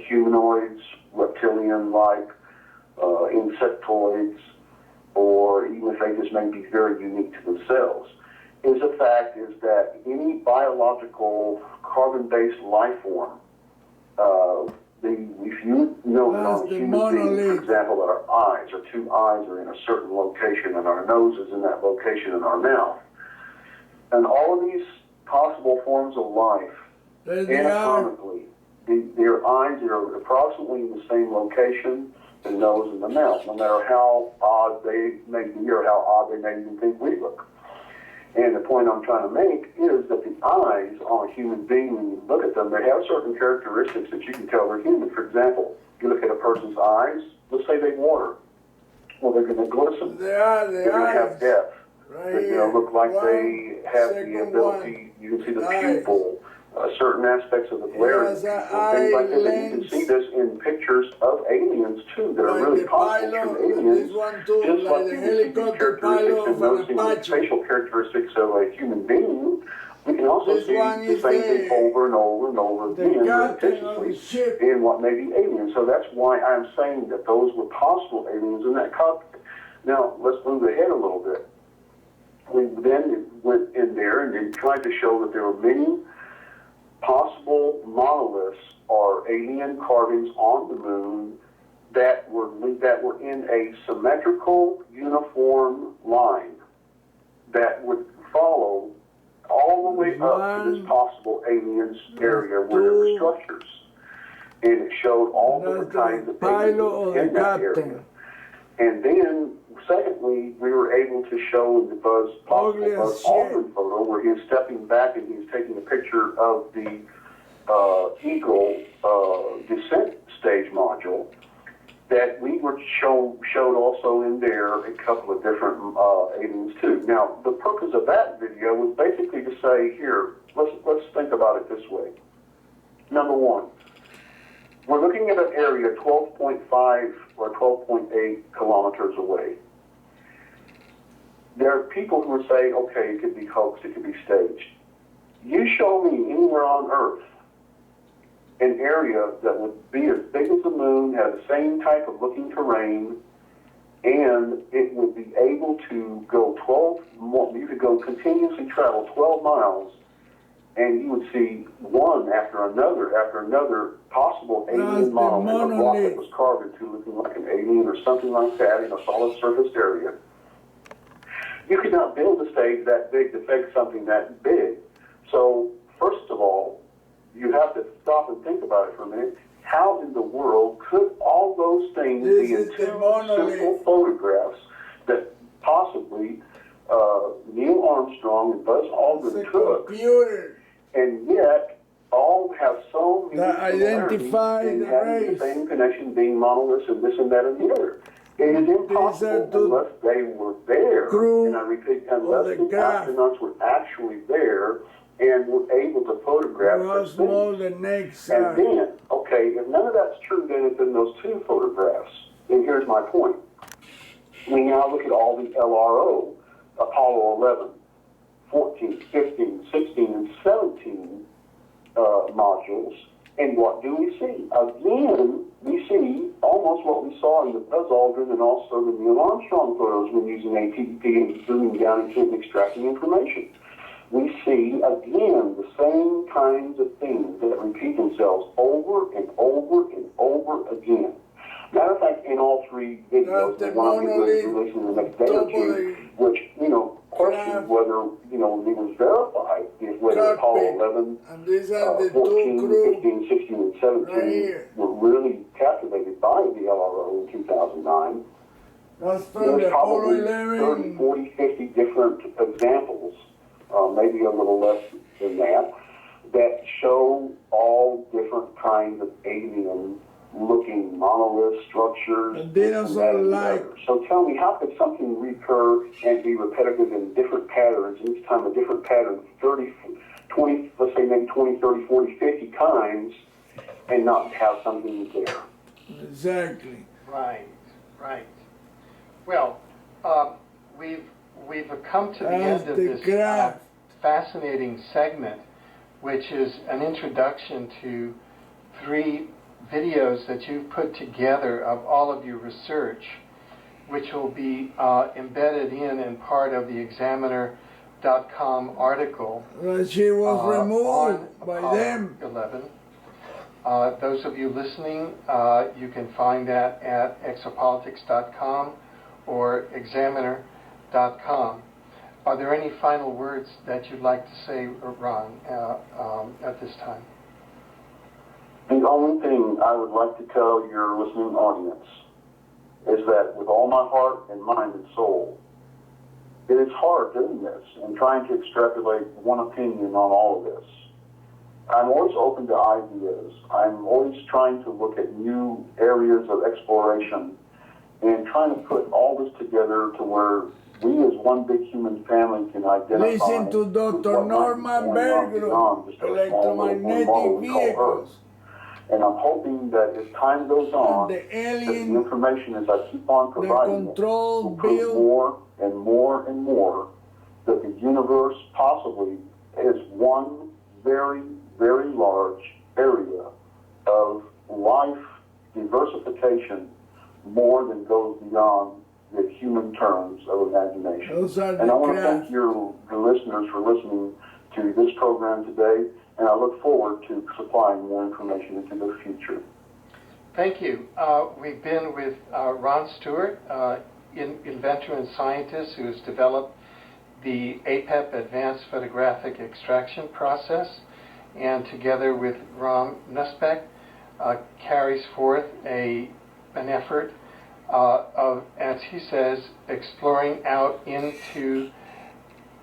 humanoids, reptilian-like, insectoids, or even if they just may be very unique to themselves, is the fact is that any biological carbon-based life form, if you know that on a human being, for example, that our two eyes are in a certain location and our nose is in that location in our mouth, and all of these possible forms of life, anatomically, their eyes are approximately in the same location, the nose and the mouth, no matter how odd they may be or how odd they may even think we look. And the point I'm trying to make is that the eyes on a human being, when you look at them, they have certain characteristics that you can tell they're human. For example, you look at a person's eyes, let's say they water. Well, they're going to glisten. They're going to have depth. They're going to look like they have the ability, you can see the pupil, certain aspects of the glare, things like this. And you can see this in pictures of aliens, too, that are really possible from aliens, just like you can see these characteristics and noticing the facial characteristics of a human being. We can also see the same thing over and over and over again, repetitiously, in what may be aliens. So that's why I'm saying that those were possible aliens in that cockpit. Now, let's move ahead a little bit. We then went in there and then tried to show that there were many possible monoliths or alien carvings on the moon that were in a symmetrical, uniform line that would follow all the way up to this possible aliens area where there were structures. And it showed all different kinds of aliens in that area. And then, secondly, we were able to show the Buzz Aldrin photo where he was stepping back and he was taking a picture of the Eagle descent stage module that we were showed also in there a couple of different aliens too. Now, the purpose of that video was basically to say, here, let's think about it this way. Number one, we're looking at an area 12.5 or 12.8 kilometers away. There are people who would say, okay, it could be hoaxed, it could be staged. You show me anywhere on Earth an area that would be as big as the moon, have the same type of looking terrain, and it would be able to go you could go continuously travel 12 miles, and you would see one after another possible alien model in a rock that was carved into looking like an alien or something like that in a solid surface area. you could not build a stage that big to fake something that big. So first of all, you have to stop and think about it for a minute. How in the world could all those things This be in is the two monolith. simple photographs that possibly Neil Armstrong and Buzz It's Aldrin a took, computer and yet all have so many that similarities identifies in the having the race. same connection, being monoliths and this and that and the other. It is impossible two unless they were there, crew and I repeat, of unless the the graph. astronauts were actually there and were able to photograph How those small things. the next And side. then, okay, if none of that's true, then it's in those two photographs. And here's my point. We now look at all the LRO, Apollo 11, 14, 15, 16, and 17 modules, and what do we see? Again, we see almost what we saw in the Buzz Aldrin and also the Neil Armstrong photos when using APEP and zooming down into and extracting information. We see, again, the same kinds of things that repeat themselves over and over and over again. Matter of fact, in all three videos, The the one I'm going to be monolith releasing in the next day or top of two, the which, questions whether, it was verified, whether Apollo 11, and these are the 14, two crew 15, 16, and right 17 here. were really captivated by the LRO in 2009. That's from There's the Apollo probably 11. 30, 40, 50 different examples, maybe a little less than that, that show all different kinds of alien-looking monolith structures. And dinosaur-like. So tell me, how could something recur and be repetitive in different patterns, and each time a different pattern, 30, 20, let's say maybe 20, 30, 40, 50 times, and not have something there? Exactly. Right, right. Well, we've come to the end of the this graph. fascinating segment, which is an introduction to 3 videos that you've put together of all of your research, which will be embedded in and part of the Examiner.com article. She was on removed by Apollo them. 11. Those of you listening, you can find that at exopolitics.com or examiner.com. Are there any final words that you'd like to say, Ron, at this time? The only thing I would like to tell your listening audience is that with all my heart and mind and soul, it is hard doing this and trying to extrapolate one opinion on all of this. I'm always open to ideas. I'm always trying to look at new areas of exploration and trying to put all this together to where we as one big human family can identify. Listen to with Dr. what might be Norman going on Berggren, beyond just a small little one model electromagnetic we call Earth. vehicles. And I'm hoping that as time goes on, The that the alien information as I keep on providing it control will prove bill. more and more and more that the universe possibly is one very, very large area of life diversification, more than goes beyond the human terms of imagination. Those are And I the want to thank crafts. your listeners for listening to this program today, and I look forward to supplying more information into the future. Thank you. We've been with Ron Stewart, inventor and scientist who has developed the APEP Advanced Photographic Extraction process, and together with Ron Nussbeck carries forth an effort of, as he says, exploring out into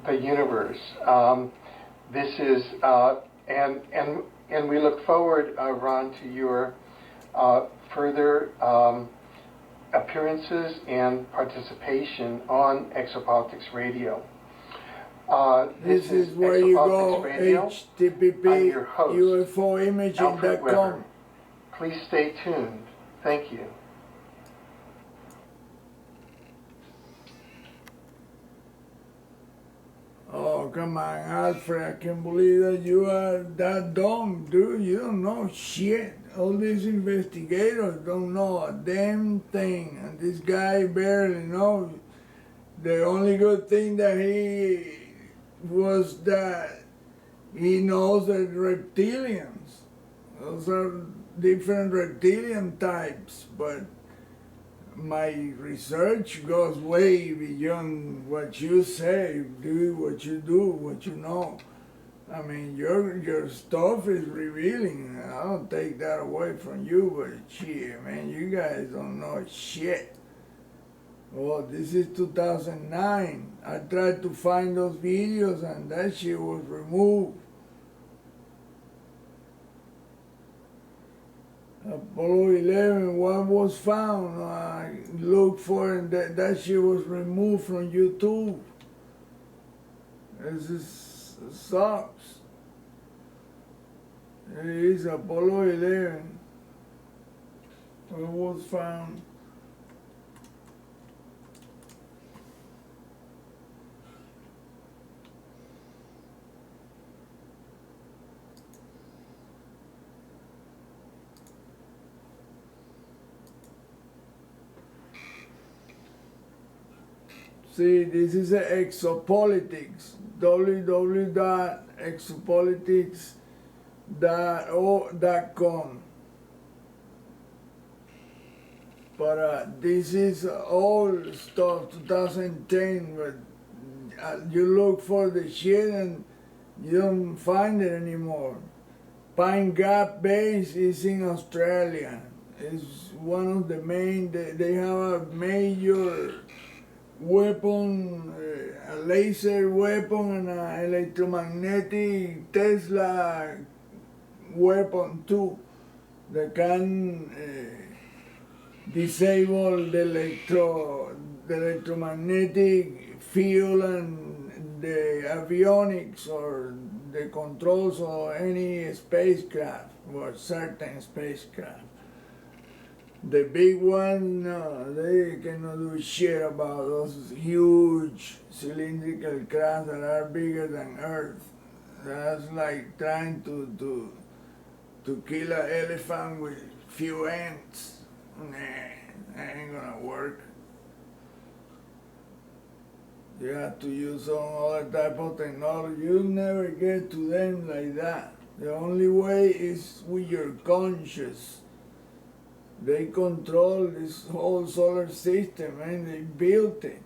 the universe. This is, and we look forward, Ron, to your further appearances and participation on Exopolitics Radio. This is where you go, Radio. I'm HTTP your host, Alfred UFOimaging.com. Weber. Please stay tuned. Thank you. Oh, come on, Alfred, I can't believe that you are that dumb, dude. You don't know shit. All these investigators don't know a damn thing, and this guy barely knows. The only good thing that he was that he knows the reptilians. Those are different reptilian types, but my research goes way beyond what you say, do what you do, what you know. I mean, your stuff is revealing. I don't take that away from you, but shit, man, you guys don't know shit. Well, this is 2009. I tried to find those videos and that shit was removed. Apollo 11, what was found? I looked for it, that shit was removed from YouTube. This is, sucks. It is Apollo 11. What was found? See, this is exopolitics, www.exopolitics.com. But this is old stuff, 2010, but you look for the shit and you don't find it anymore. Pine Gap Base is in Australia. It's one of the main, they have a major weapon, a laser weapon and an electromagnetic Tesla weapon too that can disable the electromagnetic field and the avionics or the controls of any spacecraft or certain spacecraft. The big one, no, they cannot do shit about those huge cylindrical crafts that are bigger than Earth. That's like trying to kill an elephant with few ants. Nah, that ain't gonna work. You have to use some other type of technology. You'll never get to them like that. The only way is with your conscious. They control this whole solar system and they built it.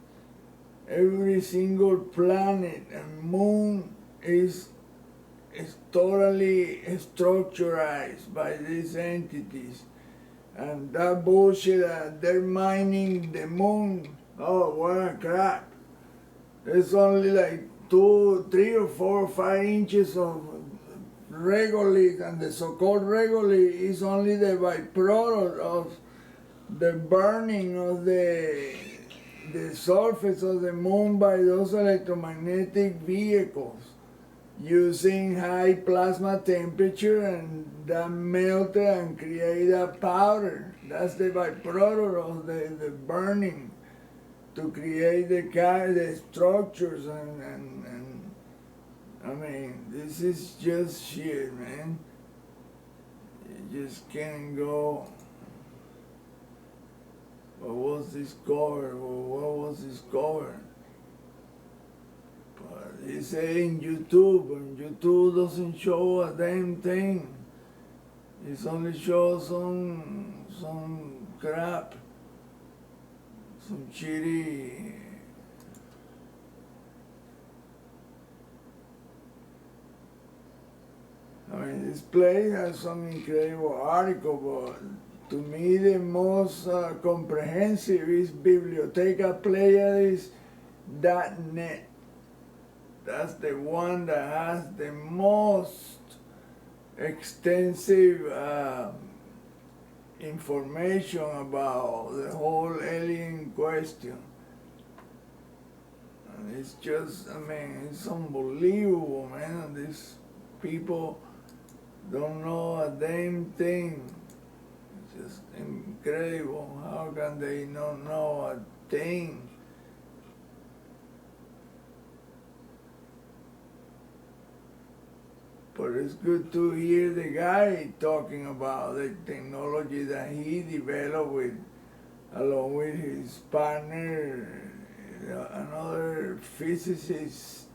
Every single planet and moon is totally structurized by these entities. And that bullshit that they're mining the moon, oh, what a crap. It's only like 2, 3 or 4 or 5 inches of regolith, and the so-called regolith is only the byproduct of the burning of the surface of the moon by those electromagnetic vehicles using high plasma temperature, and that melted and create a powder. That's the byproduct of the burning to create the structures and I mean, this is just shit, man. You just can't go. What was discovered? What was discovered? But it's saying YouTube, and YouTube doesn't show a damn thing. It only shows some crap, some shitty. I mean, this place has some incredible article, but to me the most comprehensive is bibliotecapleiades.net. That's the one that has the most extensive information about the whole alien question. And it's just, I mean, it's unbelievable, man. These people don't know a damn thing. It's just incredible. How can they not know a thing? But it's good to hear the guy talking about the technology that he developed along with his partner, another physicist,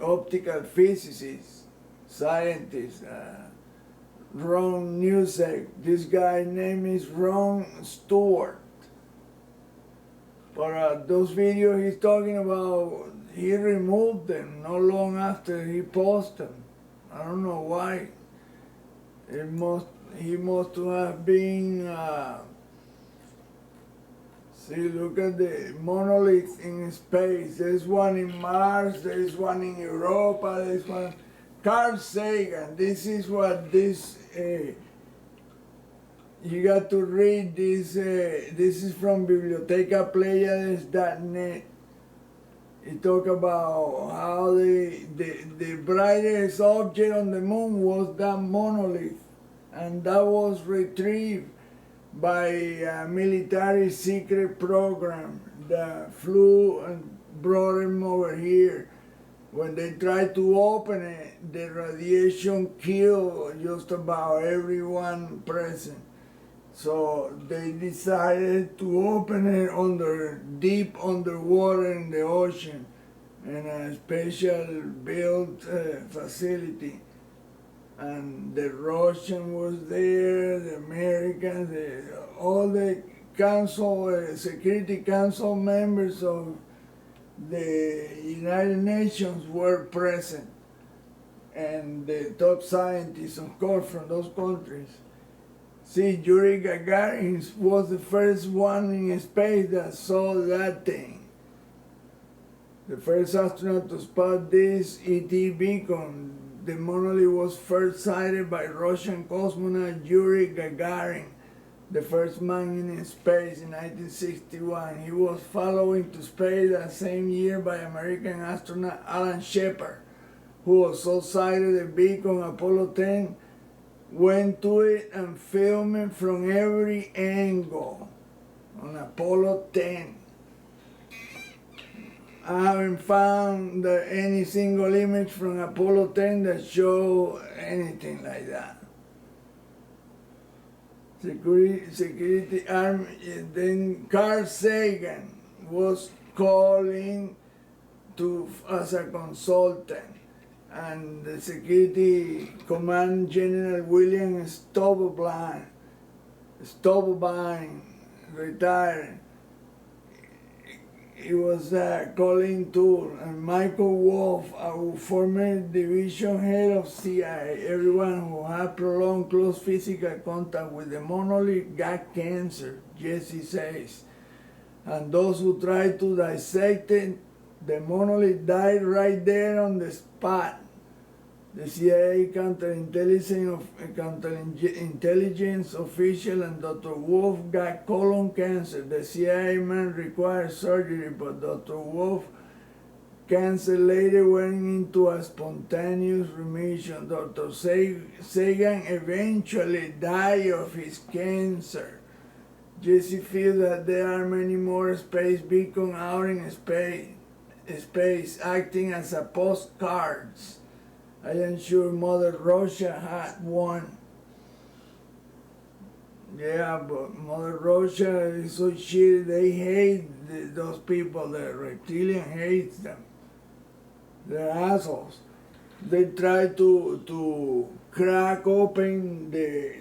optical physicist, scientist, Ron Stewart. This guy's name is Ron Stewart. But those videos he's talking about, he removed them not long after he posted them. I don't know why. He must have been. See, look at the monoliths in space. There's one in Mars. There's one in Europa. There's one. Carl Sagan. This is what this. You got to read this. This is from bibliotecapleiades.net. It talk about how the brightest object on the moon was that monolith, and that was retrieved by a military secret program that flew and brought him over here. When they tried to open it, the radiation killed just about everyone present. So they decided to open it deep underwater in the ocean in a special built facility. And the Russian was there, the Americans, all the council, Security Council members of the United Nations were present. And the top scientists, of course, from those countries. See, Yuri Gagarin was the first one in space that saw that thing. The first astronaut to spot this ET beacon. The monolith was first sighted by Russian cosmonaut Yuri Gagarin, the first man in space in 1961. He was followed into space that same year by American astronaut Alan Shepard, who also sighted the beacon. Apollo 10 went to it and filmed it from every angle on Apollo 10. I haven't found any single image from Apollo 10 that show anything like that. Security Army, then Carl Sagan was called in as a consultant. And the Security Command General William Stubblebine retired. He was calling too, and Michael Wolff, a former division head of CIA. Everyone who had prolonged close physical contact with the monolith got cancer, Jesse says. And those who tried to dissect it, the monolith died right there on the spot. The CIA counterintelligence official and Dr. Wolf got colon cancer. The CIA man required surgery, but Dr. Wolf cancer later went into a spontaneous remission. Dr. Sagan eventually died of his cancer. Jesse feels that there are many more space beacons out in space acting as a postcards. I am sure Mother Russia had one. Yeah, but Mother Russia is so shitty. They hate those people. The reptilian hates them. They're assholes. They try to crack open the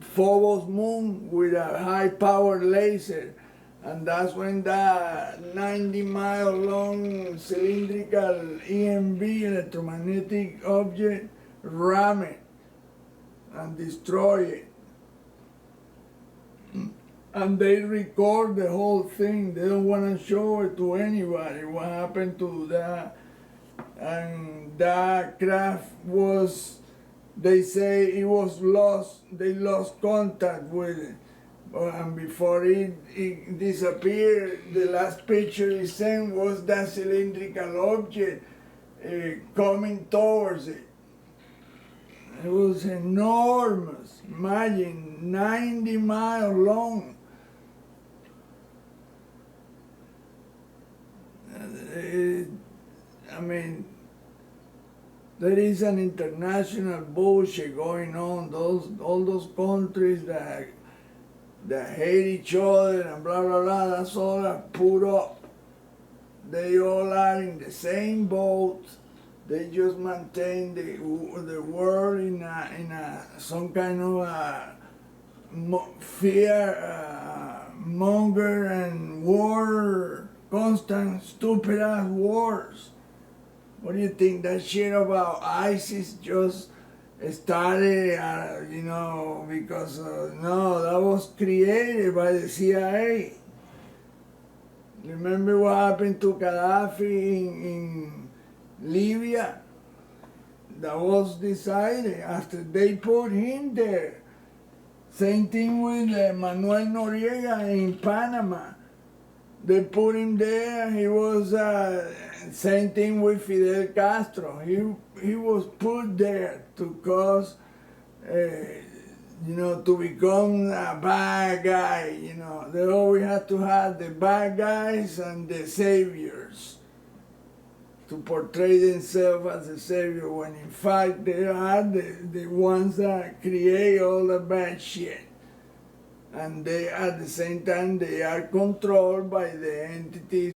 Phobos moon with a high-powered laser. And that's when that 90-mile-long cylindrical EMB, electromagnetic object, ram it and destroy it. And they record the whole thing. They don't want to show it to anybody what happened to that. And that craft was, they say it was lost. They lost contact with it. And before it disappeared, the last picture he sent was that cylindrical object coming towards it. It was enormous. Imagine, 90 miles long. I mean, there is an international bullshit going on. All those countries that hate each other and blah, blah, blah, that's all put up. They all are in the same boat. They just maintain the world in some kind of fear monger and war, constant stupid ass wars. What do you think? That shit about ISIS just started, because no, that was created by the CIA. Remember what happened to Gaddafi in Libya? That was decided after they put him there. Same thing with Manuel Noriega in Panama. They put him there. He was same thing with Fidel Castro. He was put there to cause, to become a bad guy. They always had to have the bad guys and the saviors to portray themselves as the savior, when in fact they are the ones that create all the bad shit. And they, at the same time, they are controlled by the entities